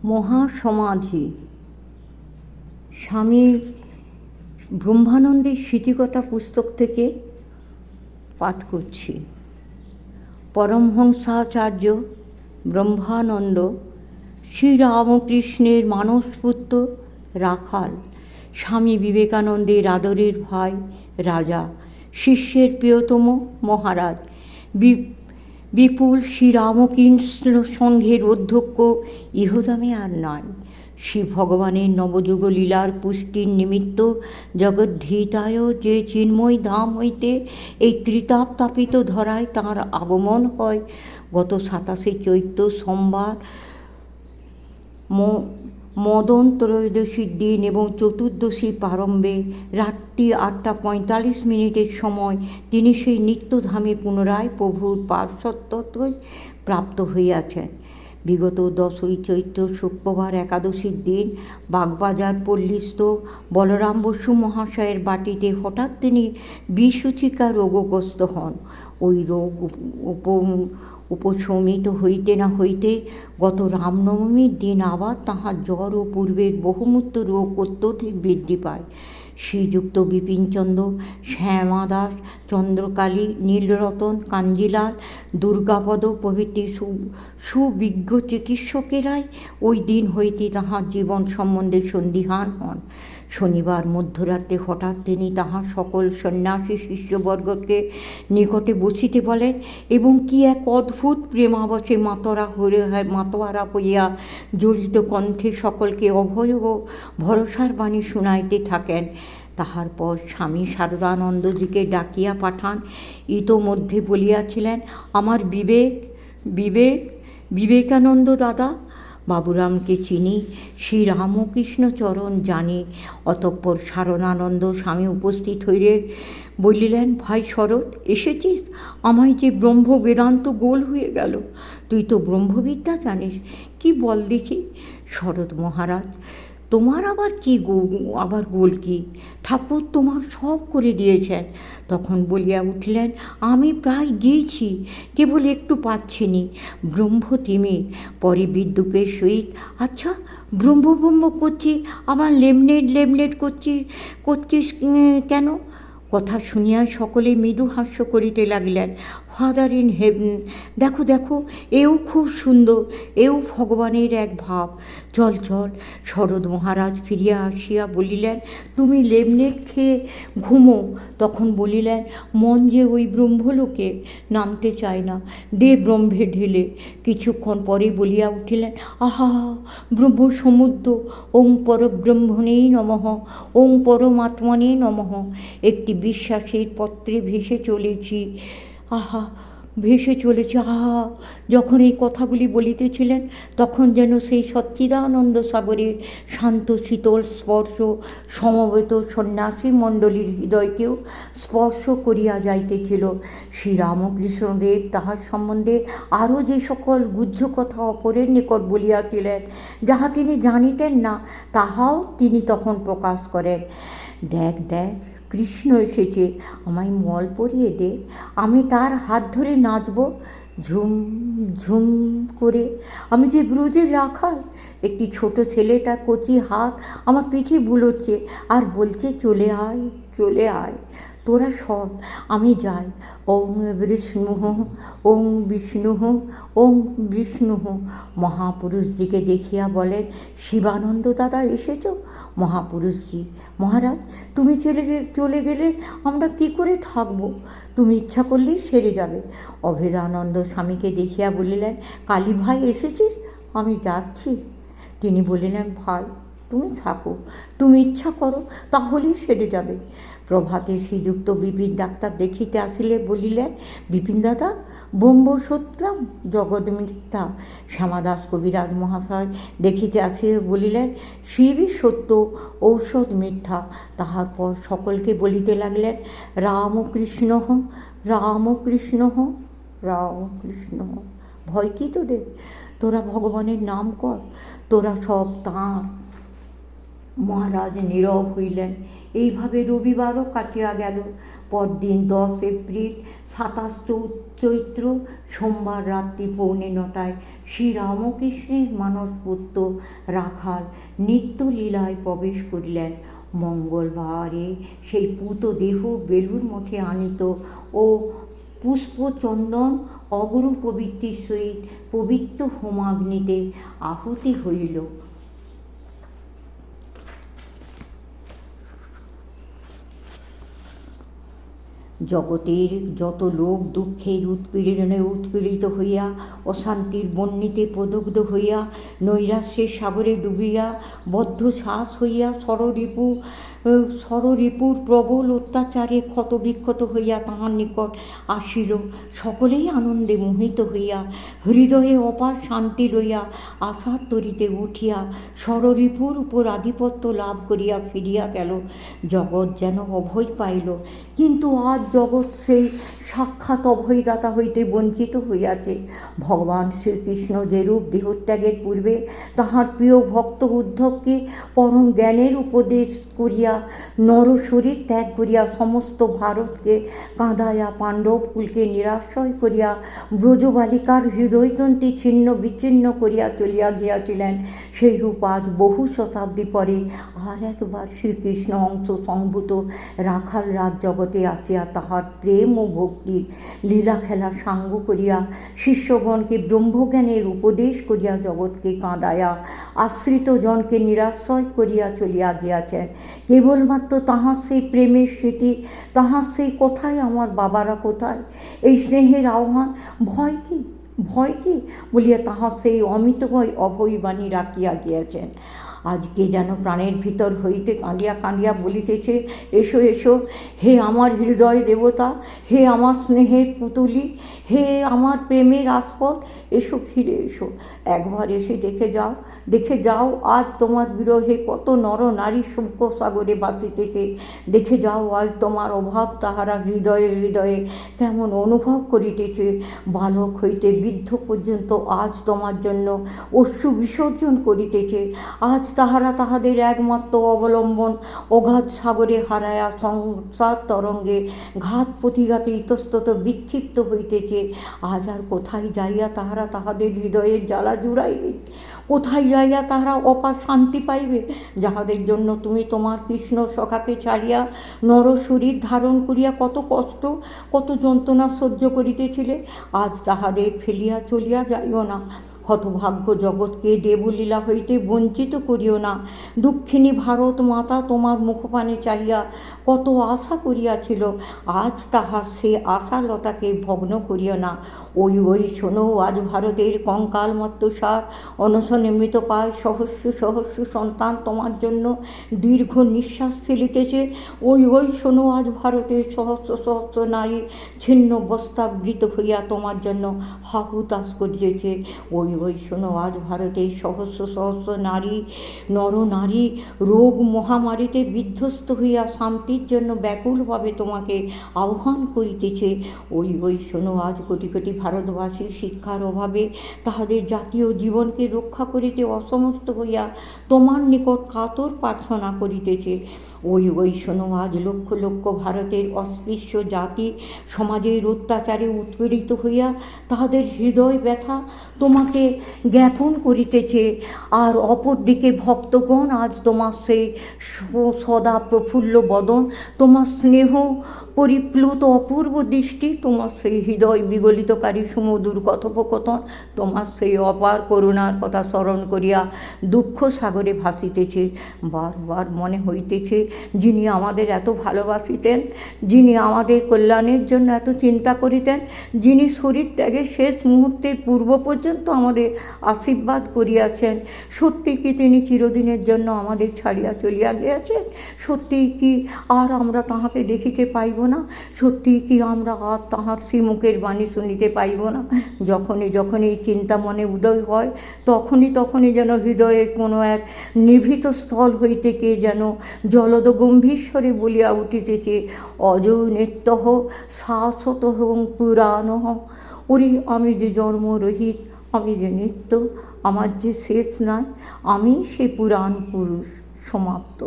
মহাসমাধি। স্বামী ব্রহ্মানন্দের স্মৃতিকথা পুস্তক থেকে পাঠ করছি। পরমহংসাচার্য ব্রহ্মানন্দ শ্রীরামকৃষ্ণের মানসপুত্র রাখাল, স্বামী বিবেকানন্দের আদরের ভাই রাজা, শিষ্যের প্রিয়তম মহারাজ, বিপুল শ্রীরামকৃষ্ণ সংঘের অধ্যক্ষ ইহদামে আর নাই। শ্রী ভগবানের নবযুগ লীলার পুষ্টির নিমিত্ত জগদ্ধিতায় যে চিন্ময় ধাম হইতে এই ত্রিতাপ তাপিত ধরায় তাঁর আগমন হয় গত 27শে চৈত্র সোমবার মদন ত্রয়োদশীর দিন এবং চতুর্দশী প্রারম্ভে রাত্রি 8:45 সময় তিনি সেই নিত্যধামে পুনরায় প্রভুর পার্শ্বত্ব প্রাপ্ত হইয়াছেন। বিগত 10ই চৈত্র শুক্রবার একাদশীর দিন বাগবাজার পল্লীস্থ বলরাম বসু মহাশয়ের বাটিতে হঠাৎ তিনি বিসূচিকা রোগগ্রস্ত হন। ওই রোগ উপশমিত হইতে না হইতে গত রামনবমীর দিন আবার তাহার জ্বর ও পূর্বের বহুমূত্র রোগ অত্যধিক বৃদ্ধি পায়। শ্রীযুক্ত বিপিনচন্দ্র, শ্যামাদাস, চন্দ্রকালী, নীলরতন, কাঞ্জিলাল, দুর্গাপদ প্রভৃতি সুবিজ্ঞ চিকিৎসকেরাই ওই দিন হইতে তাহার জীবন সম্বন্ধে সন্দিহান হন। শনিবার মধ্যরাত্রে হঠাৎ তিনি তাহার সকল সন্ন্যাসী শিষ্যবর্গকে নিকটে বসিতে বলেন এবং কি এক অদ্ভুত প্রেমাবশে মাতোয়ারা হইয়া জড়িত কণ্ঠে সকলকে অভয় ও ভরসার বাণী শুনাইতে থাকেন। তাহার পর স্বামী শারদানন্দজিকে ডাকিয়া পাঠান। ইতোমধ্যে বলিয়াছিলেন, আমার বিবেকানন্দ দাদা, বাবুরামকে চিনি, শ্রীরামকৃষ্ণচরণ জানি। অতঃপর শারদানন্দ স্বামী উপস্থিত হইলে বলিলেন, ভাই শরৎ, এসেছিস? আমায় যে ব্রহ্ম বেদান্ত গোল হয়ে গেল। তুই তো ব্রহ্মবিদ্যা জানিস, কি বল দেখি। শরৎ মহারাজ, তোমার আবার গোল কি? ঠাকুর তোমার সব করে দিয়েছেন। তখন বলিয়া উঠলেন, আমি প্রায় গিয়েছি, কেবল একটু পাচ্ছিনি। ব্রহ্মতিমি। পরে বিদ্যুপের সহিত, আচ্ছা ব্রহ্ম করছি, আবার লেমনেট করছিস কেন? কথা শুনিয়া সকলে মৃদু হাস্য করিতে লাগিলেন। ফাদার ইন হেভেন, দেখো, এও খুব সুন্দর, এও ভগবানের এক ভাব। চল। শরৎ মহারাজ ফিরিয়া আসিয়া বলিলেন, তুমি লেমনেট খেয়ে ঘুমো। তখন বলিলেন, মন যে ওই ব্রহ্মলোকে নামতে চায় না, দে ব্রহ্মে ঢেলে। কিছুক্ষণ পরে বলিয়া উঠিলেন, আহা, ব্রহ্ম সমুদ্র, ওং পরব্রহ্মণেই নমঃ, ওং পরমাত্মনে নমঃ। একটি বিশ্বাসের পত্রে ভেসে চলেছি। আহা। যখন এই কথাগুলি বলিতেছিলেন তখন যেন সেই সচ্চিদানন্দ সাগরের শান্ত শীতল স্পর্শ সমবেত সন্ন্যাসী মণ্ডলীর হৃদয়কেও স্পর্শ করিয়া যাইতেছিল। শ্রীরামকৃষ্ণদেব তাহার সম্বন্ধে আরও যে সকল গুহ্য কথা অপরের নিকট বলিয়াছিলেন, যাহা তিনি জানিতেন না, তাহাও তিনি তখন প্রকাশ করেন। দেখ, কৃষ্ণ এসেছে, আমায় মল পরিয়ে দে, আমি তার হাত ধরে নাচব ঝুম করে। আমি যে ব্রজের রাখাল। একটি ছোট ছেলে তার কচি হাত আমার পিঠে বুলোচ্ছে আর বলছে, চলে আয়, তোরা সব, আমি যাই। ওং বিষ্ণু। মহাপুরুষজিকে দেখিয়া বলেন, শিবানন্দ দাদা এসেছ? মহাপুরুষজি, মহারাজ, তুমি চলে গেলে আমরা কি করে থাকব? তুমি ইচ্ছা করলেই সেরে যাবে। অভেদানন্দ স্বামীকে দেখিয়া বলিলেন, কালী ভাই এসেছিস? আমি যাচ্ছি। তিনি বলিলেন, ভাই তুমি থাকো, তুমি ইচ্ছা করো, তাহলেই সেরে যাবে। প্রভাতে শ্রীযুক্ত বিপিন ডাক্তার দেখিতে আসিলে বলিলেন, বিপিন দাদা, ব্রহ্ম সত্যম জগৎ মিথ্যা। শ্যামাদাস কবিরাজ মহাশয় দেখিতে আসিলে বলিলেন, শিবই সত্য, ঔষধ মিথ্যা। তাহার পর সকলকে বলিতে লাগলেন, রামকৃষ্ণ। ভয় কি তোদের? তোরা ভগবানের নাম কর, তোরা সব তাঁর। মহারাজ নীরব হইলেন। এইভাবে রবিবারও কাটিয়া গেল। পরদিন 10 এপ্রিল 27 চৈত্র সোমবার রাত্রি 8:45 শ্রীরামকৃষ্ণের মানসপুত্র রাখাল নিত্যলীলায় প্রবেশ করিলেন। মঙ্গলবারে সেই পুত দেহ বেলুর মঠে আনিত ও পুষ্পচন্দন অগুরু প্রভৃতির সহিত পবিত্র হোমাগ্নিতে আহুতি হইল। জগতের যত লোক দুঃখের উৎপীড়নে উৎপীড়িত হইয়া অশান্তির বহ্নিতে প্রদগ্ধ হইয়া নৈরাশ্যের সাগরে ডুবিয়া বদ্ধ শ্বাস হইয়া ষড়রিপুর প্রবল অত্যাচারে ক্ষতবিক্ষত হইয়া তাহার নিকট আসিল, সকলেই আনন্দে মোহিত হইয়া হৃদয়ে অপার শান্তি লইয়া আশার তরিতে উঠিয়া ষড়রিপুর উপর আধিপত্য লাভ করিয়া ফিরিয়া গেল। জগৎ যেন অভয় পাইল, কিন্তু আজ জগৎ সেই সাক্ষাৎ অভয়দাতা হইতে বঞ্চিত হইয়াছে। ভগবান শ্রীকৃষ্ণ যেরূপ দেহত্যাগের পূর্বে তাহার প্রিয় ভক্ত উদ্ধবকে পরম জ্ঞানের উপদেশ করিয়া নরশরীর ত্যাগ করিয়া সমস্ত ভারতকে কাঁদাইয়া পাণ্ডবকুলকে নিরাশ্রয় করিয়া ব্রজবালিকার হৃদয়তন্ত্রী ছিন্ন বিচ্ছিন্ন করিয়া চলিয়া গিয়াছিলেন, সেইরূপ আজ বহু শতাব্দী পরে আর একবার শ্রীকৃষ্ণ অংশ সংভূত রাখাল রাজ জগতে আসিয়া তাহার প্রেম ও ভক্তির লীলা খেলা সাঙ্গ করিয়া শিষ্যগণকে ব্রহ্মজ্ঞানের উপদেশ করিয়া জগৎকে কাঁদাইয়া আশ্রিত জনকে নিরাশ্রয় করিয়া চলিয়া গিয়াছেন। কেবলমাত্র তাহার সেই প্রেমের স্মৃতি, তাহার সেই কোথায় আমার বাবারা কোথায়, এই স্নেহের আহ্বান, ভয় কি ভয় কি বলিয়া তাহার সেই অমিতময় অভয়বাণী রাখিয়া গিয়াছেন। আজকে যেন প্রাণের ভিতর হইতে কাঁদিয়া কাঁদিয়া বলিতেছে, এসো এসো হে আমার হৃদয় দেবতা, হে আমার স্নেহের পুতুলি, হে আমার প্রেমের আস্পদ, এসো ফিরে এসো, একবার এসে দেখে যাও আজ তোমার বিরহে কত নর নারী শোক সাগরে বাঁচিতেছে, দেখে যাও আজ তোমার অভাব তাহারা হৃদয়ে হৃদয়ে কেমন অনুভব করিতেছে। বালক হইতে বৃদ্ধ পর্যন্ত আজ তোমার জন্য অশ্রু বিসর্জন করিতেছে। আজ তাহারা তাহাদের একমাত্র অবলম্বন অগাধ সাগরে হারায়া সংসার তরঙ্গে ঘাত প্রতিঘাতে ইতস্তত বিক্ষিপ্ত হইতেছে। আজ আর কোথায় যাইয়া তাহারা তাহাদের হৃদয়ের জ্বালা জুড়াইবে, কোথায় যাইয়া তাহারা অপার শান্তি পাইবে, যাহাদের জন্য তুমি তোমার কৃষ্ণ সখাকে ছাড়িয়া নর শরীর ধারণ করিয়া কত কষ্ট কত যন্ত্রণা সহ্য করিতেছিলে। আজ তাহাদের ফেলিয়া চলিয়া যাইও না। হতভাগ্য জগৎকে দেবলীলা হইতে বঞ্চিত করিও না। দুঃখিনী ভারত মাতা তোমার মুখপানে চাহিয়া কত আশা করিয়াছিল, আজ তাহার সে আশালতাকে ভগ্ন করিও না। ওই শোনো, আজ ভারতের কঙ্কালমত্ত সার অনশনে মৃতপায় সহস্র সহস্র সন্তান তোমার জন্য দীর্ঘ নিঃশ্বাস ফেলিতেছে। ওই শোনো, আজ ভারতের সহস্র সহস্র নারী ছিন্ন বস্ত্রাবৃত হইয়া তোমার জন্য হাহুতাশ করিতেছে। ওই শোনো, আজ ভারতের সহস্র সহস্র নরনারী রোগ মহামারীতে বিধ্বস্ত হইয়া শান্তির জন্য ব্যাকুলভাবে তোমাকে আহ্বান করিতেছে। ওই শোনো, আজ কোটি কোটি ভারতবাসী শিক্ষার অভাবে তাহাদের জাতীয় জীবনকে রক্ষা করিতে অসমর্থ হইয়া তোমার নিকট কাতর প্রার্থনা করিতেছে। ওই শোনো, আজ লক্ষ লক্ষ ভারতের অস্পৃশ্য জাতি সমাজের অত্যাচারে উৎপীড়িত হইয়া তাহাদের হৃদয় ব্যথা তোমাকে জ্ঞাপন করিতেছে। আর অপরদিকে ভক্তগণ আজ তোমার সেই সদা প্রফুল্ল বদন, তোমার স্নেহ পরিপ্লুত অপূর্ব দৃষ্টি, তোমার সেই হৃদয় বিগলিতকারী সুমধুর কথোপকথন, তোমার সেই অপার করুণার কথা স্মরণ করিয়া দুঃখ সাগরে ভাসিতেছে। বারবার মনে হইতেছে, যিনি আমাদের এত ভালোবাসিতেন, যিনি আমাদের কল্যাণের জন্য এত চিন্তা করিতেন, যিনি শরীর ত্যাগের শেষ মুহূর্তের পূর্ব পর্যন্ত আমাদের আশীর্বাদ করিয়াছেন, সত্যি কি তিনি চিরদিনের জন্য আমাদের ছাড়িয়া চলিয়া গিয়াছেন? সত্যিই কি আর আমরা তাহাকে দেখিতে পাইব না? সত্যিই কি আমরা আর তাহার শ্রীমুখের বাণী শুনিতে পাইব না? যখনই চিন্তা মনে উদয় হয়, তখনই যেন হৃদয়ে কোনো এক নিভৃত স্থল হইতে কে যেন জলদ গম্ভীর স্বরে বলিয়া উঠিতেছে, অজো নিত্যঃ শাশ্বতঃ পুরাণঃ। ওরে, আমি যে জন্মরহিত, আমি যে নিত্য, আমার যে শেষ নাই, আমি সে পুরাণ পুরুষ। সমাপ্ত।